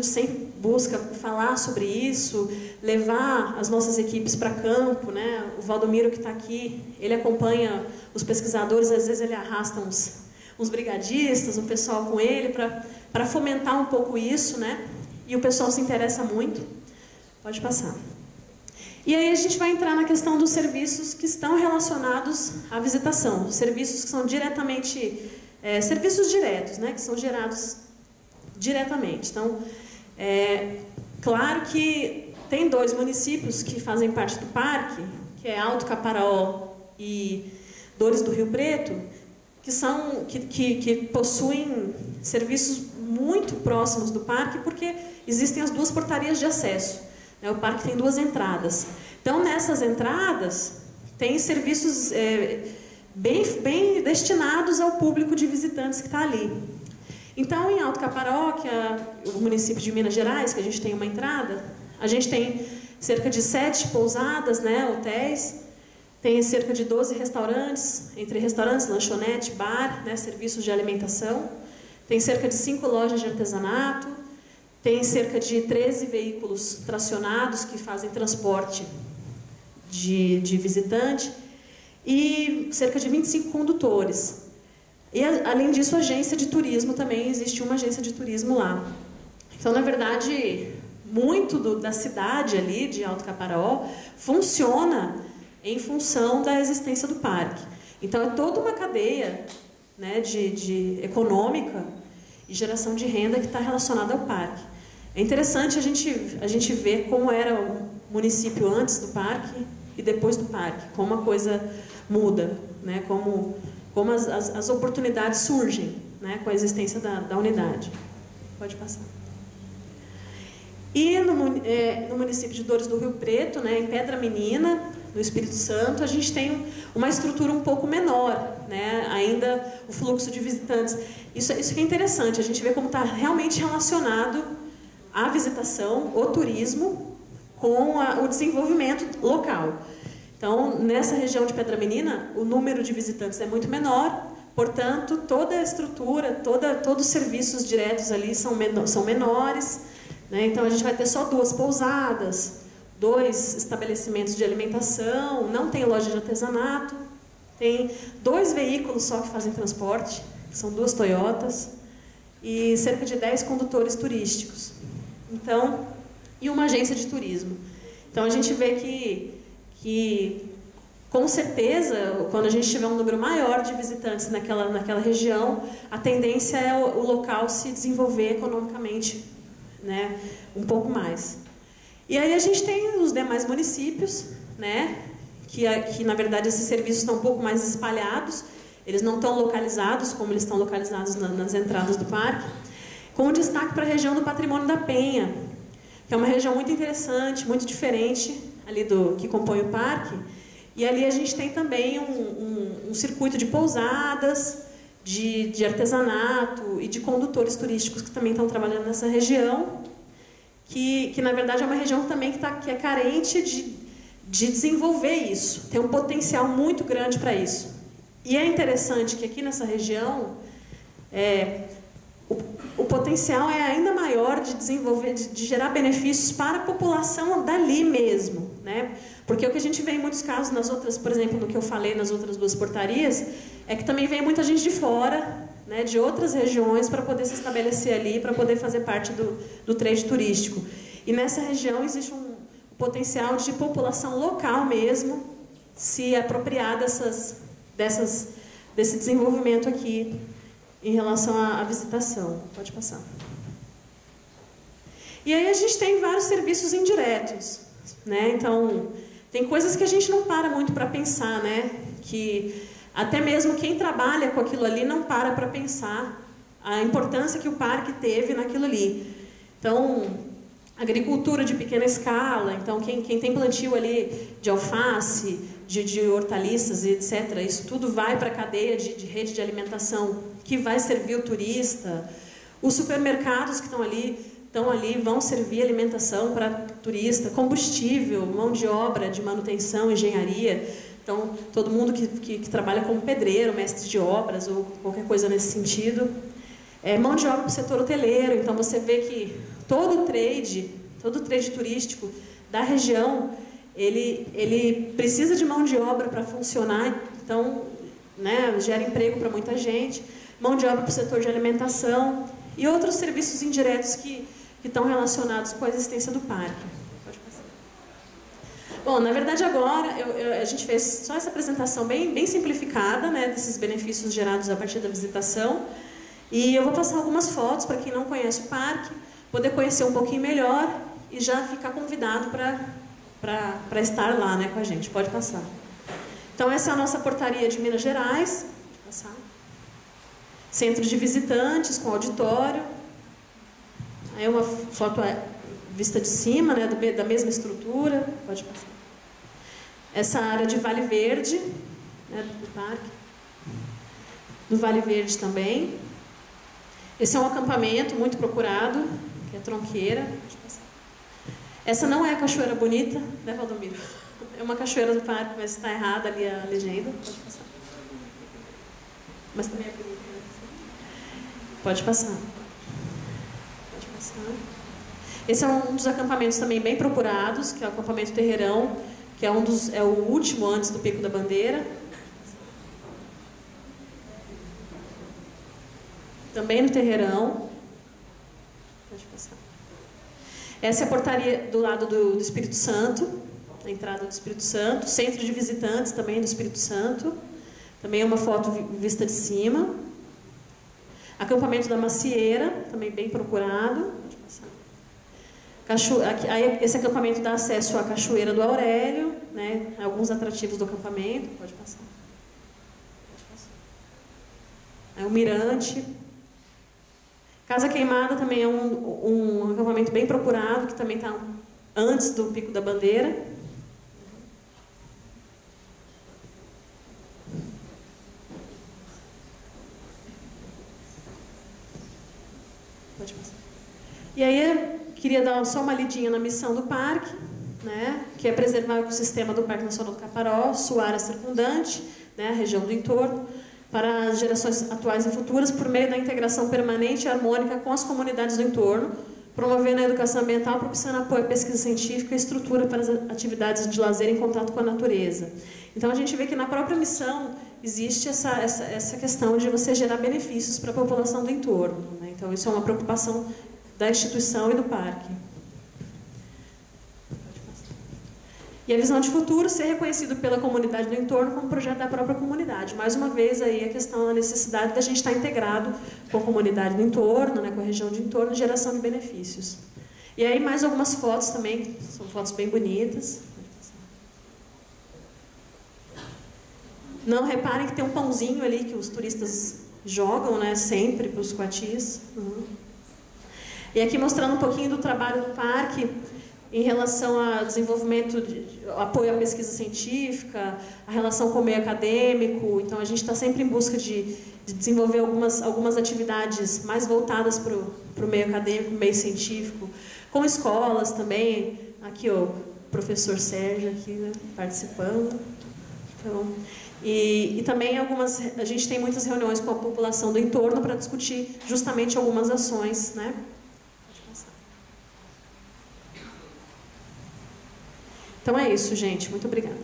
gente sempre busca falar sobre isso, levar as nossas equipes para campo, né? O Valdomiro que está aqui, ele acompanha os pesquisadores, às vezes ele arrasta uns brigadistas, um pessoal com ele, para fomentar um pouco isso, né? E o pessoal se interessa muito. Pode passar. E aí a gente vai entrar na questão dos serviços que estão relacionados à visitação, serviços que são diretamente, serviços diretos, né? Que são gerados diretamente. Então, claro que tem 2 municípios que fazem parte do parque, que é Alto Caparaó e Dores do Rio Preto, que possuem serviços muito próximos do parque, porque existem as 2 portarias de acesso. O parque tem 2 entradas. Então, nessas entradas, tem serviços bem destinados ao público de visitantes que está ali. Então, em Alto Caparaó, que é o município de Minas Gerais, que a gente tem uma entrada, a gente tem cerca de 7 pousadas, né, hotéis, tem cerca de 12 restaurantes, entre restaurantes, lanchonete, bar, né, serviços de alimentação, tem cerca de 5 lojas de artesanato, tem cerca de 13 veículos tracionados que fazem transporte de visitante e cerca de 25 condutores. E, além disso, agência de turismo também, existe uma agência de turismo lá. Então, na verdade, muito da cidade ali, de Alto Caparaó, funciona em função da existência do parque. Então, é toda uma cadeia, né, econômica e geração de renda que está relacionada ao parque. É interessante a gente ver como era o município antes do parque e depois do parque, como a coisa muda, né, como as oportunidades surgem, né, com a existência da unidade. Pode passar. E no município de Dores do Rio Preto, né, em Pedra Menina, no Espírito Santo, a gente tem uma estrutura um pouco menor, né, ainda o fluxo de visitantes. Isso que é interessante, a gente vê como está realmente relacionado a visitação, o turismo, com o desenvolvimento local. Então, nessa região de Pedra Menina, o número de visitantes é muito menor, portanto, toda a estrutura, todos os serviços diretos ali são menores, né? Então, a gente vai ter só 2 pousadas, 2 estabelecimentos de alimentação, não tem loja de artesanato, tem 2 veículos só que fazem transporte, são 2 Toyotas, e cerca de 10 condutores turísticos. Então, e uma agência de turismo. Então, a gente vê que com certeza, quando a gente tiver um número maior de visitantes naquela região, a tendência é o local se desenvolver economicamente, né, um pouco mais. E aí a gente tem os demais municípios, né, que na verdade esses serviços estão um pouco mais espalhados, eles não estão localizados como eles estão localizados nas entradas do parque, com destaque para a região do Patrimônio da Penha, que é uma região muito interessante, muito diferente ali que compõe o parque. E ali a gente tem também um circuito de pousadas, de artesanato e de condutores turísticos que também estão trabalhando nessa região, que na verdade é uma região também que é carente de desenvolver isso, tem um potencial muito grande para isso. E é interessante que aqui nessa região o potencial é ainda maior de desenvolver, de gerar benefícios para a população dali mesmo, né? Porque o que a gente vê em muitos casos nas outras, por exemplo, no que eu falei nas outras 2 portarias, é que também vem muita gente de fora, né, de outras regiões para poder se estabelecer ali, para poder fazer parte do trade turístico. E nessa região existe um potencial de população local mesmo se apropriar desse desenvolvimento aqui em relação à visitação. Pode passar. E aí a gente tem vários serviços indiretos, né? Então, tem coisas que a gente não para muito para pensar, né? Que até mesmo quem trabalha com aquilo ali não para pensar a importância que o parque teve naquilo ali. Então, agricultura de pequena escala, então quem tem plantio ali de alface, de hortaliças e etc., isso tudo vai para a cadeia de rede de alimentação que vai servir o turista. Os supermercados que estão ali vão servir alimentação para turista, combustível, mão de obra de manutenção, engenharia. Então, todo mundo que trabalha como pedreiro, mestre de obras ou qualquer coisa nesse sentido. Mão de obra para o setor hoteleiro, então você vê que todo o trade turístico da região, ele precisa de mão de obra para funcionar, então, né, gera emprego para muita gente, mão de obra para o setor de alimentação e outros serviços indiretos que estão relacionados com a existência do parque. Pode passar. Bom, na verdade agora a gente fez só essa apresentação bem simplificada, né, desses benefícios gerados a partir da visitação, e eu vou passar algumas fotos para quem não conhece o parque, poder conhecer um pouquinho melhor e já ficar convidado para estar lá, né, com a gente. Pode passar. Então essa é a nossa portaria de Minas Gerais. Pode passar. Centro de visitantes com auditório. Aí uma foto vista de cima, né, da mesma estrutura. Pode passar. Essa área de Vale Verde, né, do parque. Do Vale Verde também. Esse é um acampamento muito procurado, que é Tronqueira. Pode passar. Essa não é a Cachoeira Bonita, né, Valdomiro? É uma cachoeira do parque, mas está errada ali a legenda. Pode passar. Mas também é bonita. Pode passar. Pode passar. Esse é um dos acampamentos também bem procurados, que é o acampamento Terreirão, que é o último antes do Pico da Bandeira. Também no Terreirão. Pode passar. Essa é a portaria do lado do Espírito Santo, a entrada do Espírito Santo. Centro de visitantes também do Espírito Santo. Também é uma foto vista de cima. Acampamento da Macieira, também bem procurado. Pode passar. Esse acampamento dá acesso à Cachoeira do Aurélio, né? Alguns atrativos do acampamento. Pode passar. Pode passar. O Mirante. Casa Queimada também é um acampamento bem procurado, que também está antes do Pico da Bandeira. Pode passar. E aí, queria dar só uma lidinha na missão do parque, né, que é preservar o ecossistema do Parque Nacional do Caparaó, sua área circundante, né, a região do entorno, para as gerações atuais e futuras, por meio da integração permanente e harmônica com as comunidades do entorno, promovendo a educação ambiental, propiciando apoio à pesquisa científica e estrutura para as atividades de lazer em contato com a natureza. Então, a gente vê que na própria missão existe essa questão de você gerar benefícios para a população do entorno, né? Então, isso é uma preocupação da instituição e do parque. E a visão de futuro, ser reconhecido pela comunidade do entorno como projeto da própria comunidade. Mais uma vez, aí a questão da necessidade da gente estar integrado com a comunidade do entorno, né, com a região de entorno, geração de benefícios. E aí mais algumas fotos também, são fotos bem bonitas. Não, reparem que tem um pãozinho ali que os turistas jogam, né, sempre para os coatis. E aqui mostrando um pouquinho do trabalho do parque, em relação ao desenvolvimento, apoio à pesquisa científica, a relação com o meio acadêmico. Então, a gente está sempre em busca de desenvolver algumas atividades mais voltadas para o meio acadêmico, meio científico, com escolas também. Aqui, o professor Sérgio aqui, né, participando. Então, e também a gente tem muitas reuniões com a população do entorno para discutir justamente algumas ações, né? Então é isso, gente. Muito obrigada.